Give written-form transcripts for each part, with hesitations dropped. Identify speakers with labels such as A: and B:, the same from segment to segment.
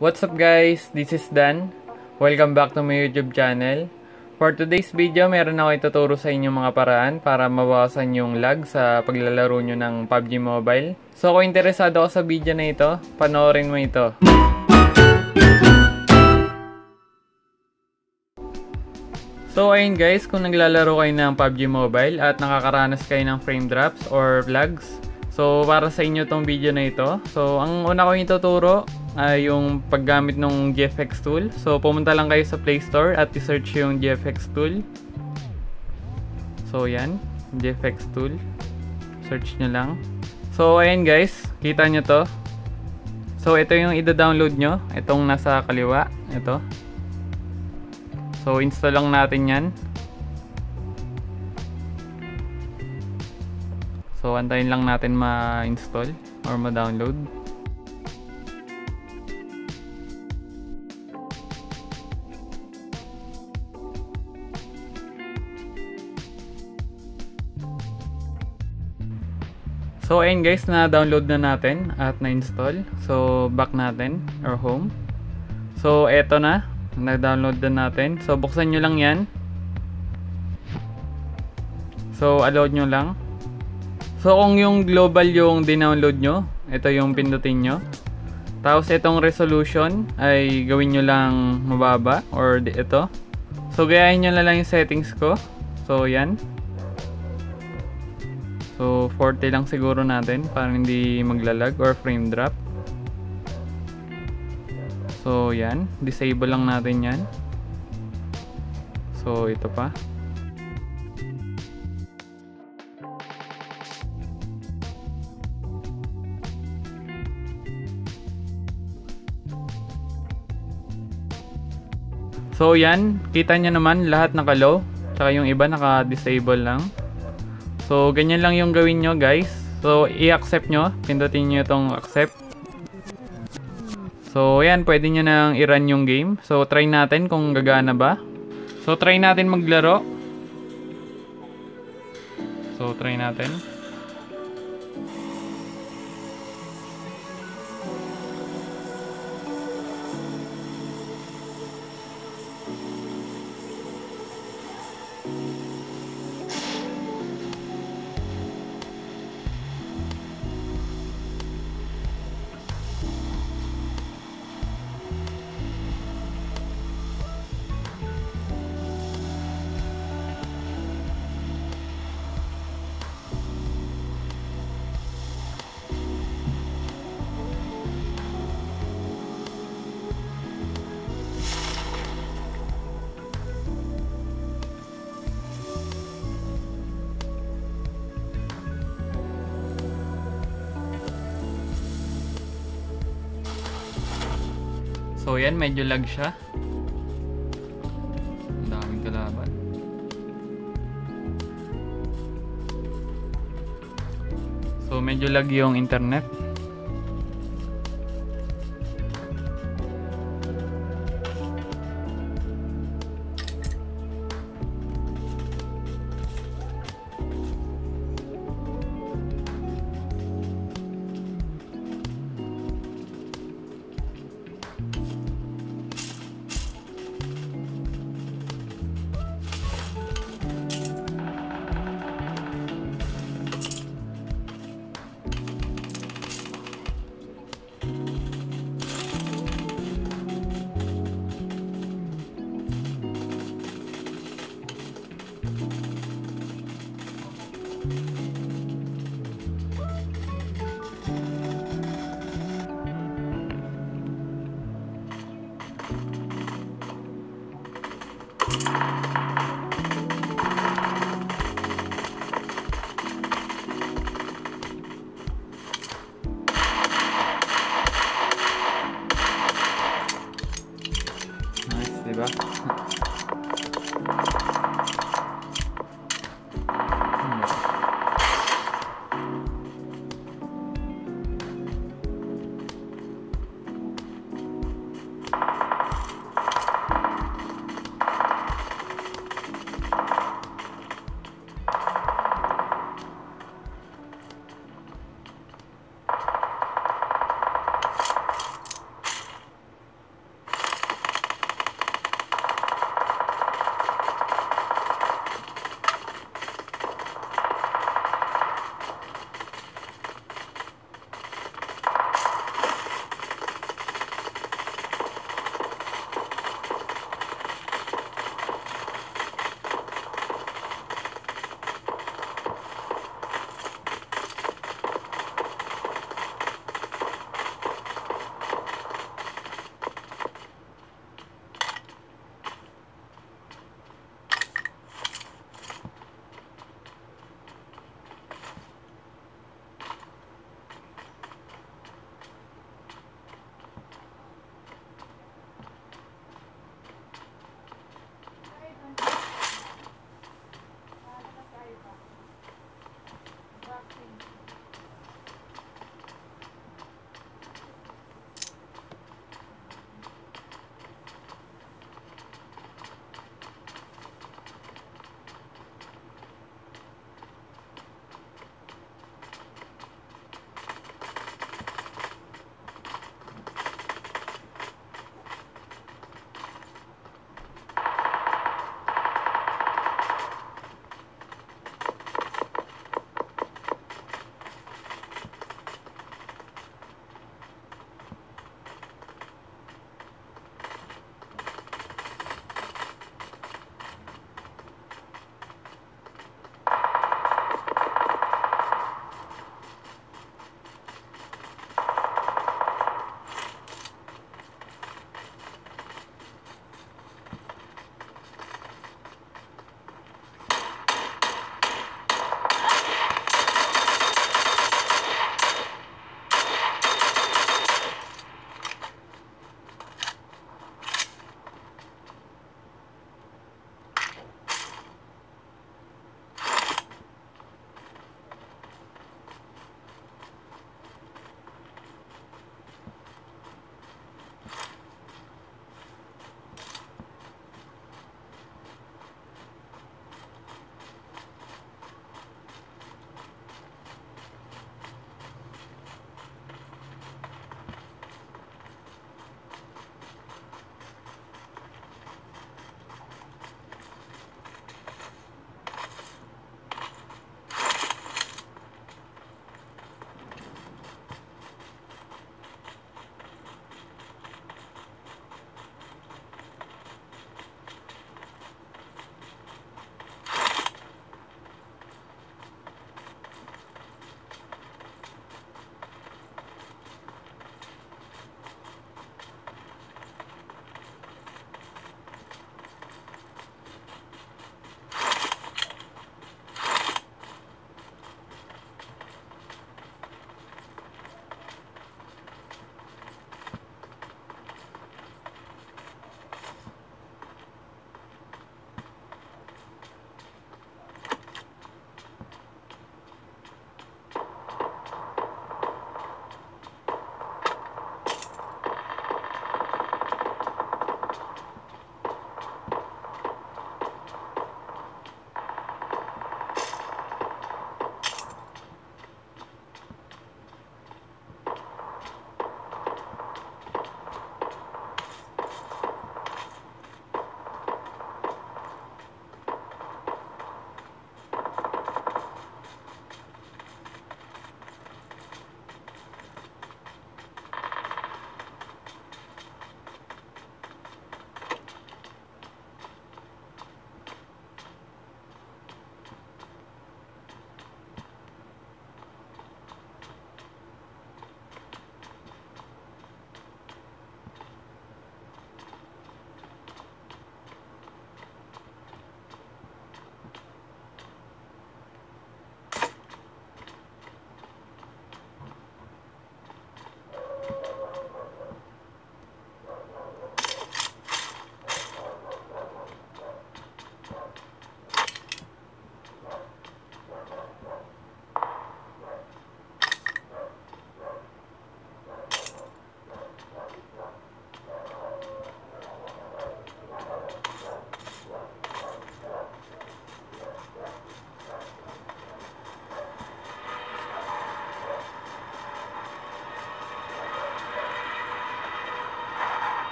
A: What's up guys? This is Dan. Welcome back to my YouTube channel. For today's video, meron ako ituturo sa inyo mga paraan para mabawasan yung lag sa paglalaro nyo ng PUBG Mobile. So kung interesado ako sa video na ito, panoorin mo ito. So ayun guys, kung naglalaro kayo ng PUBG Mobile at nakakaranas kayo ng frame drops or lags, so para sa inyo tong video na ito. So ang una ko ituturo ay yung paggamit ng GFX tool. So pumunta lang kayo sa Play Store at i-search yung GFX tool. So yan, GFX tool. Search nyo lang. So ayan guys, kita nyo to. So ito yung i-download nyo. Itong nasa kaliwa, ito. So install lang natin yan. So antayin lang natin ma-install or ma-download. So ayun guys, na-download na natin at na-install. So back natin or home. So eto na, na-download na natin. So buksan nyo lang yan. So allow nyo lang. So kung yung global yung dinownload nyo, ito yung pindutin nyo. Tapos itong resolution ay gawin nyo lang mababa or ito. So gayahin nyo na lang yung settings ko. So yan. So 40 lang siguro natin para hindi maglalag or frame drop. So yan, disable lang natin yan. So ito pa. So yan, kita nyo naman lahat naka-low, tsaka yung iba naka-disable lang. So ganyan lang yung gawin nyo guys. So i-accept nyo, pindutin nyo itong accept. So yan, pwede nyo nang i-run yung game. So try natin kung gagana ba. So try natin maglaro. So try natin. So yan, medyo lag siya. Ang daming kalaban. So medyo lag yung internet. Nice, diba?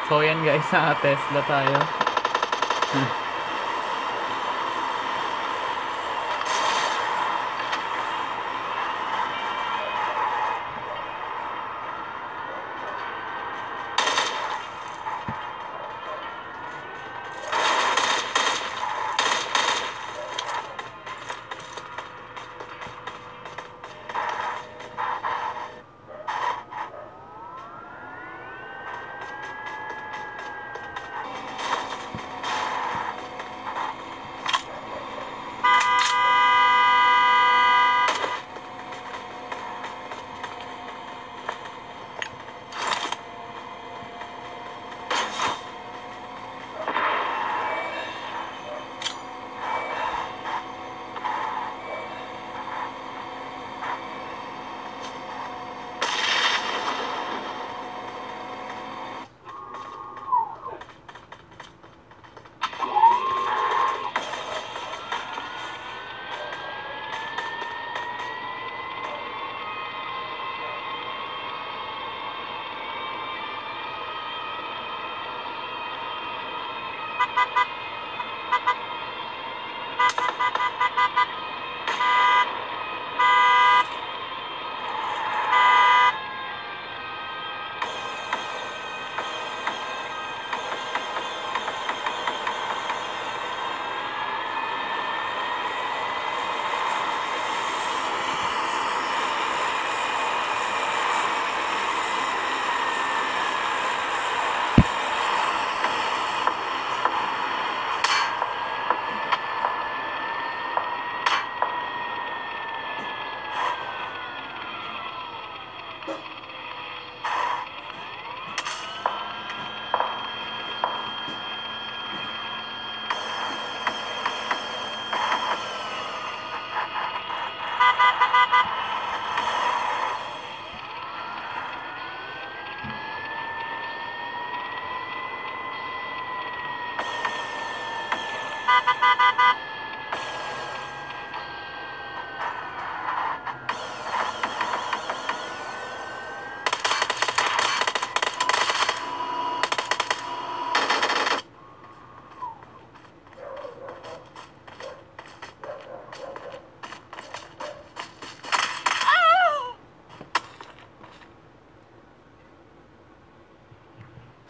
A: So yan guys, sa Tesla tayo.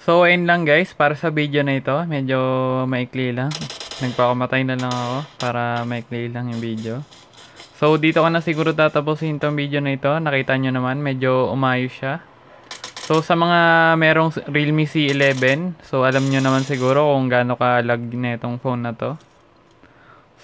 A: So, ayun lang guys, para sa video na ito, medyo maikli lang. Nagpakamatay na lang ako para maikli lang yung video. So, dito ko na siguro tatapusin itong video na ito. Nakita nyo naman, medyo umayos siya. So, sa mga merong Realme C11, so alam nyo naman siguro kung gaano ka-lag na itong phone na to.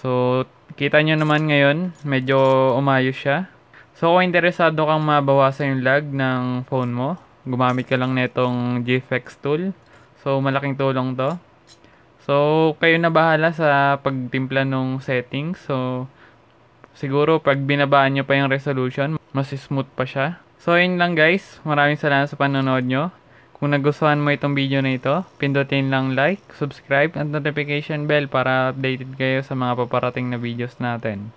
A: So, kita nyo naman ngayon, medyo umayos siya. So, kung interesado kang mabawasan yung lag ng phone mo, gumamit ka lang nitong GFX tool. So, malaking tulong to. So, kayo na bahala sa pagtimpla ng settings. So, siguro pag binabaan nyo pa yung resolution, mas smooth pa siya. So, yun lang guys. Maraming salamat sa panonood nyo. Kung nagustuhan mo itong video na ito, pindutin lang like, subscribe, at notification bell para updated kayo sa mga paparating na videos natin.